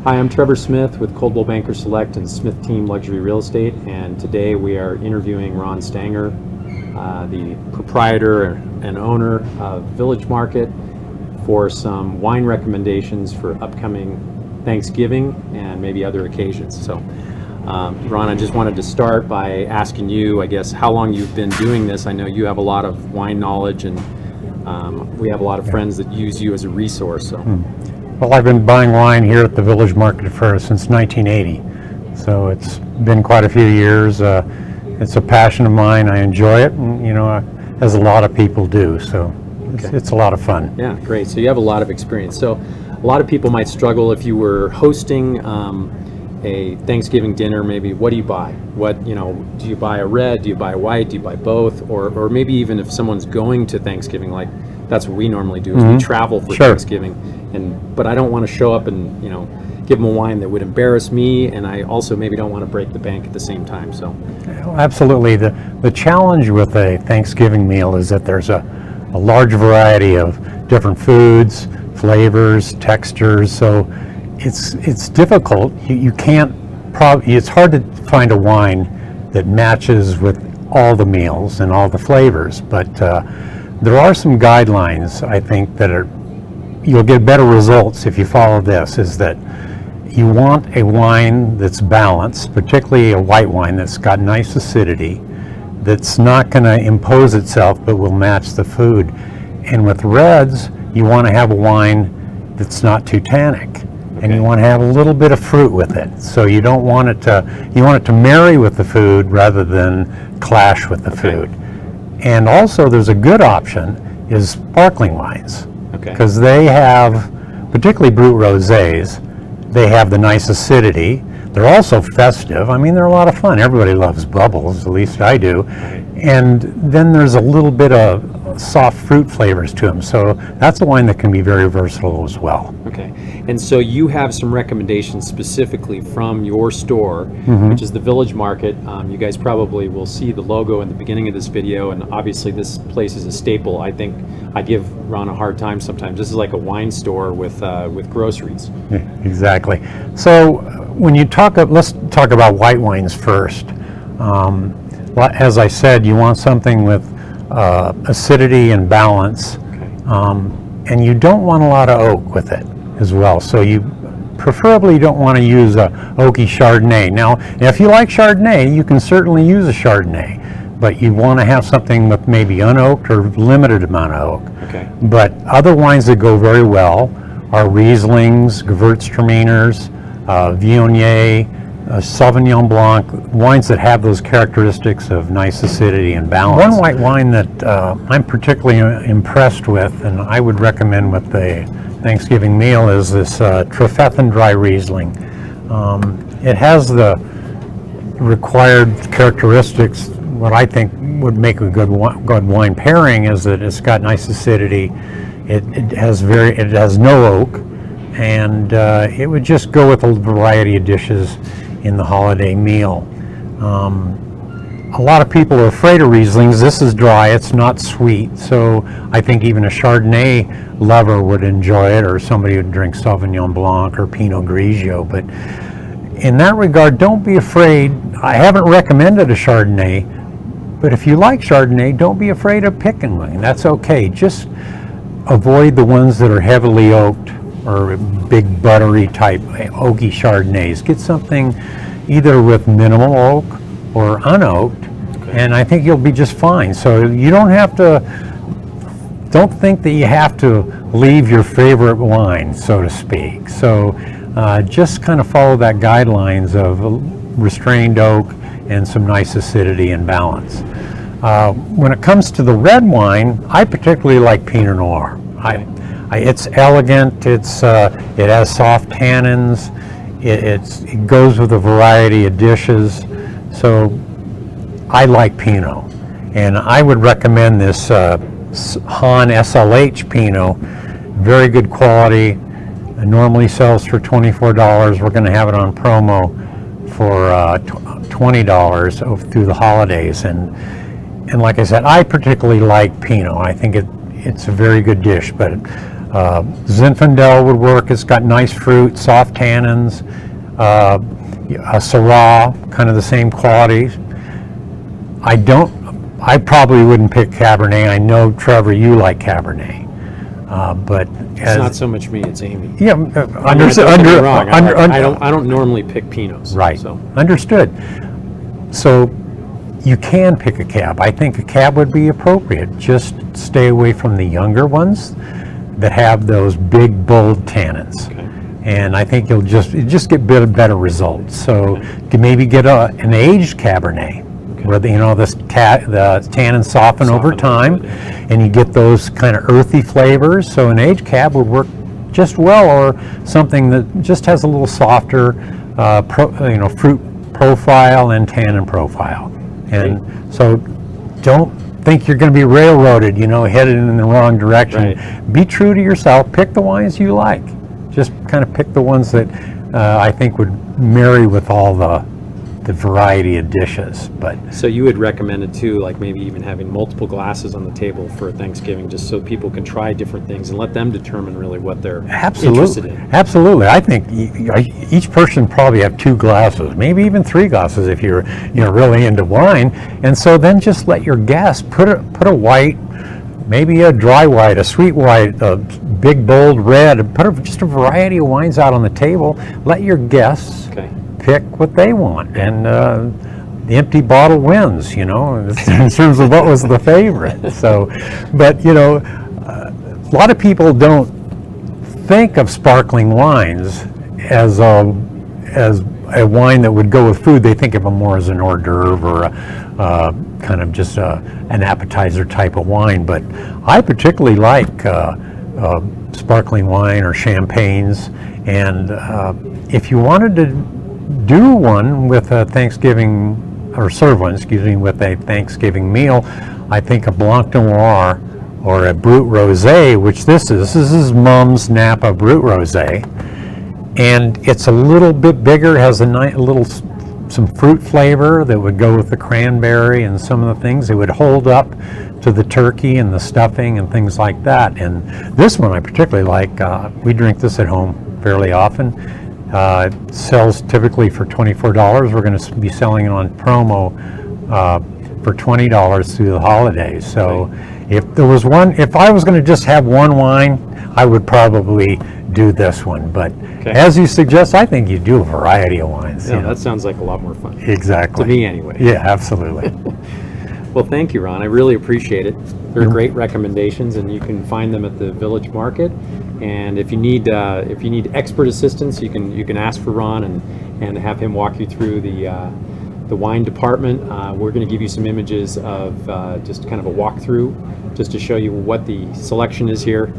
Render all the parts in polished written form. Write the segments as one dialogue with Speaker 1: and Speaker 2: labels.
Speaker 1: Hi, I'm Trevor Smith with Coldwell Banker Select and Smith Team Luxury Real Estate, and today we are interviewing Ron Stanger, the proprietor and owner of Village Market, for some wine recommendations for upcoming Thanksgiving and maybe other occasions. So, Ron, I just wanted to start by asking you, I guess, how long you've been doing this. I know you have a lot of wine knowledge, and we have a lot of friends that use you as a resource. So.
Speaker 2: Well, I've been buying wine here at the Village Market since 1980, so it's been quite a few years. It's a passion of mine. I enjoy it, and as a lot of people do, so it's a lot of fun.
Speaker 1: Yeah, great. So you have a lot of experience. So a lot of people might struggle if you were hosting a Thanksgiving dinner. Maybe what do you buy? Do you buy a red? Do you buy a white? Do you buy both? Or maybe even if someone's going to Thanksgiving, like that's what we normally do, is we travel for Thanksgiving. But I don't want to show up and give them a wine that would embarrass me, and I also maybe don't want to break the bank at the same time. So
Speaker 2: absolutely, the challenge with a Thanksgiving meal is that there's a large variety of different foods, flavors, textures. So it's difficult. You can't it's hard to find a wine that matches with all the meals and all the flavors. But there are some guidelines, I think, that you'll get better results if you follow this, is that you want a wine that's balanced, particularly a white wine that's got nice acidity, that's not going to impose itself but will match the food. And with reds, you want to have a wine that's not too tannic, and you want to have a little bit of fruit with it. So you don't want it to marry with the food rather than clash with the food. And also there's a good option is sparkling wines. Because they have, particularly Brut rosés, they have the nice acidity. They're also festive. I mean, they're a lot of fun. Everybody loves bubbles, at least I do. And then there's a little bit of soft fruit flavors to them. So that's a wine that can be very versatile as well.
Speaker 1: Okay. And so you have some recommendations specifically from your store, which is the Village Market. You guys probably will see the logo in the beginning of this video, and obviously this place is a staple. I think I give Ron a hard time sometimes. This is like a wine store with groceries.
Speaker 2: Yeah, exactly. So when you let's talk about white wines first. As I said, you want something with acidity and balance, and you don't want a lot of oak with it as well. So you preferably don't want to use a oaky Chardonnay. Now, if you like Chardonnay, you can certainly use a Chardonnay, but you want to have something with maybe unoaked or limited amount of oak. But other wines that go very well are Rieslings, Gewürztraminers, Viognier, Sauvignon Blanc, wines that have those characteristics of nice acidity and balance. One white wine that I'm particularly impressed with, and I would recommend with the Thanksgiving meal, is this Trefethan Dry Riesling. It has the required characteristics. What I think would make a good wine pairing is that it's got nice acidity. It has no oak, and it would just go with a variety of dishes in the holiday meal. A lot of people are afraid of Rieslings. This is dry, it's not sweet, so I think even a Chardonnay lover would enjoy it, or somebody who would drink Sauvignon Blanc or Pinot Grigio. But in that regard, don't be afraid. I haven't recommended a Chardonnay, but if you like Chardonnay, don't be afraid of picking one. That's okay. Just avoid the ones that are heavily oaked or big buttery type oaky Chardonnays. Get something either with minimal oak or unoaked, and I think you'll be just fine. So you don't think that you have to leave your favorite wine, so to speak. So just kind of follow that guidelines of restrained oak and some nice acidity and balance. When it comes to the red wine, I particularly like Pinot Noir. It's elegant. It has soft tannins. It goes with a variety of dishes. So I like Pinot, and I would recommend this Hahn SLH Pinot. Very good quality. It normally sells for $24. We're going to have it on promo for $20 through the holidays. And like I said, I particularly like Pinot. I think it's a very good dish, but Zinfandel would work. It's got nice fruit, soft tannins. A Syrah, kind of the same qualities. I probably wouldn't pick Cabernet. I know, Trevor, you like Cabernet. But
Speaker 1: It's not so much me, it's Amy.
Speaker 2: yeah,
Speaker 1: Don't get me wrong. I don't normally pick Pinots.
Speaker 2: right,
Speaker 1: So.
Speaker 2: understood. So you can pick a cab. I think a cab would be appropriate. Just stay away from the younger ones that have those big, bold tannins.
Speaker 1: Okay.
Speaker 2: And I think you'll just get better results. So you can maybe get an aged Cabernet, where the tannins soften over time, and you get those kind of earthy flavors. So an aged cab would work just well, or something that just has a little softer, fruit profile and tannin profile. And so don't think you're going to be railroaded, headed in the wrong direction.
Speaker 1: Right.
Speaker 2: Be true to yourself. Pick the wines you like. Just kind of pick the ones that I think would marry with all the variety of dishes. But
Speaker 1: So you would recommend it too, like maybe even having multiple glasses on the table for Thanksgiving, just so people can try different things and let them determine really what they're interested in.
Speaker 2: Absolutely. I think each person probably have 2 glasses, maybe even 3 glasses if you're really into wine. And so then just let your guests put a white, maybe a dry white, a sweet white, a big bold red, put just a variety of wines out on the table. Let your guests pick what they want, and the empty bottle wins, in terms of what was the favorite. So, but a lot of people don't think of sparkling wines as a wine that would go with food. They think of them more as an hors d'oeuvre or a kind of just an appetizer type of wine. But I particularly like sparkling wine or champagnes, and if you wanted to do one with a Thanksgiving, or serve one, with a Thanksgiving meal, I think a Blanc Noir or a Brut Rosé, which this is Mumm's Napa Brut Rosé, and it's a little bit bigger, has some fruit flavor that would go with the cranberry and some of the things. It would hold up to the turkey and the stuffing and things like that. And this one I particularly like. We drink this at home fairly often. It sells typically for $24. We're going to be selling it on promo for $20 through the holidays. So if I was going to just have one wine, I would probably do this one. But as you suggest, I think you do a variety of wines.
Speaker 1: Yeah, that sounds like a lot more fun.
Speaker 2: Exactly.
Speaker 1: To me, anyway.
Speaker 2: Yeah, absolutely.
Speaker 1: Well, thank you, Ron. I really appreciate it. They're great recommendations, and you can find them at the Village Market. And if you need expert assistance, you can ask for Ron and have him walk you through the wine department. We're going to give you some images of just kind of a walkthrough, just to show you what the selection is here.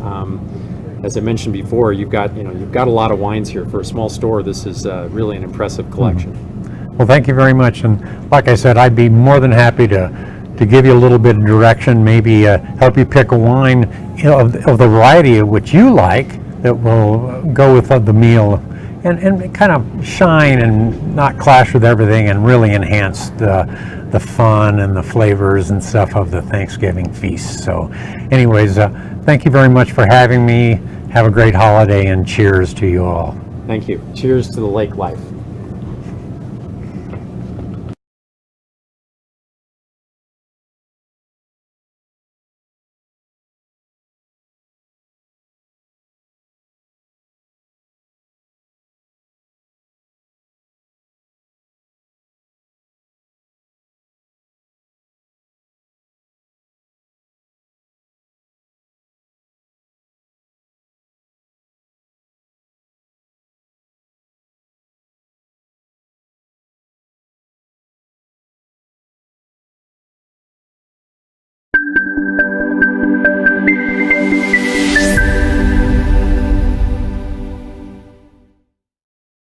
Speaker 1: As I mentioned before, you've got a lot of wines here for a small store. This is really an impressive collection.
Speaker 2: Well, thank you very much. And like I said, I'd be more than happy to give you a little bit of direction, maybe help you pick a wine of the variety of which you like that will go with the meal and kind of shine and not clash with everything and really enhance the fun and the flavors and stuff of the Thanksgiving feast. So anyways, thank you very much for having me. Have a great holiday, and cheers to you all.
Speaker 1: Thank you. Cheers to the lake life.